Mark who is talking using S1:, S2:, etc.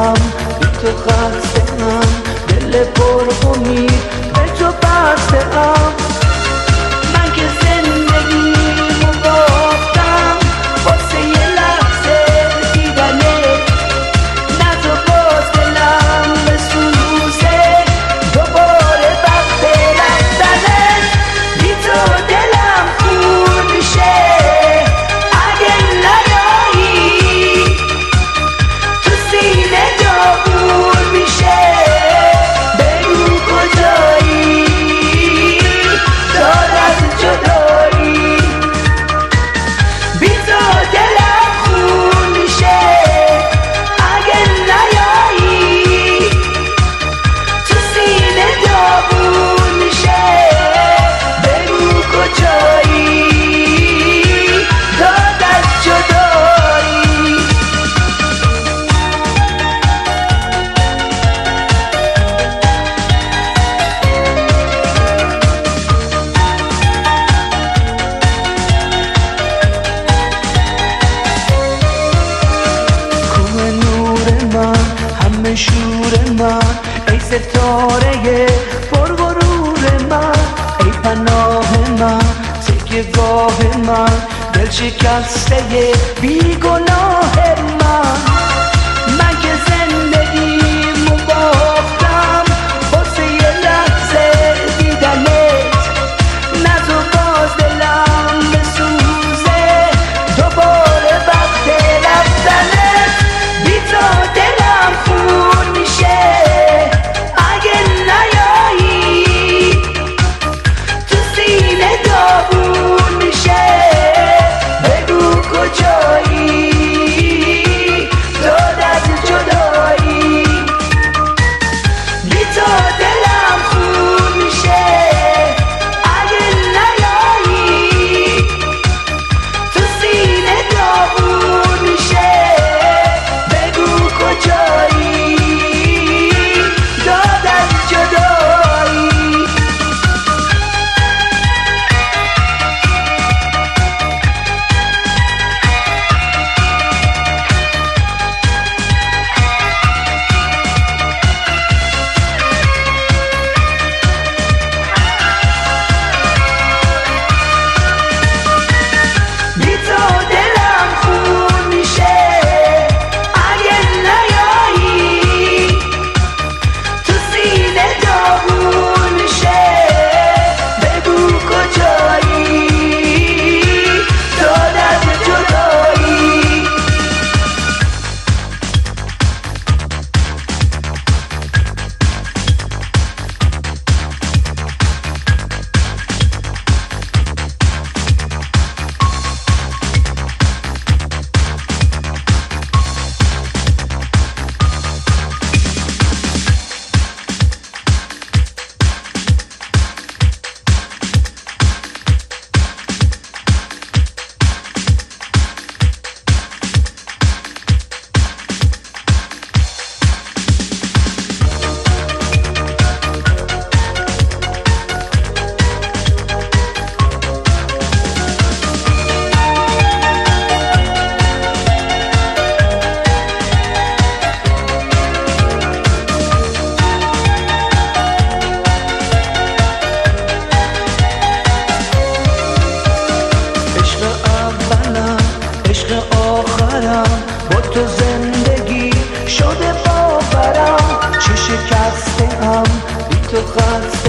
S1: هم، بی تو خسته هم، دل پر امید به تو بسته هم. من که زندگیمو باختم واسه یه لحظه دیدنت، نه تو باز دلم بسوزه دوباره وقت رفتنت. بی تو دلم خون میشه اگه نیایی، تو سینه داغون میشه بگو کجایی، دار از جدایی. بی تو دلم خون میشه اگه نیایی، تو سینه داغون میشه بگو کجایی، دار از جدایی. کوه نور من، همه شور من، ای ستاره پرغرور من، ای پناه من، تکیه گاه من، دل شکسته بیگناه من. من که زندگیمو باختم واسه یه لحظه دیدنت، نه تو باز دلم بسوزه دوباره وقت رفتنت. بی تو دلم خون میشه اگه نیایی، تو سینه داغون میشه بگو کجایی، داد از جدایی. بی تو دلم خون میشه اگه نیایی، تو سینه داغون میشه بگو کجایی، داد از جدایی. بی تو دلم خون میشه اگه نیایی، تو سینه داغون میشه بگو کجایی، داد از جدایی. عشق آخرم با تو زندگی شده باورم، چه شکسته ام بی تو خسته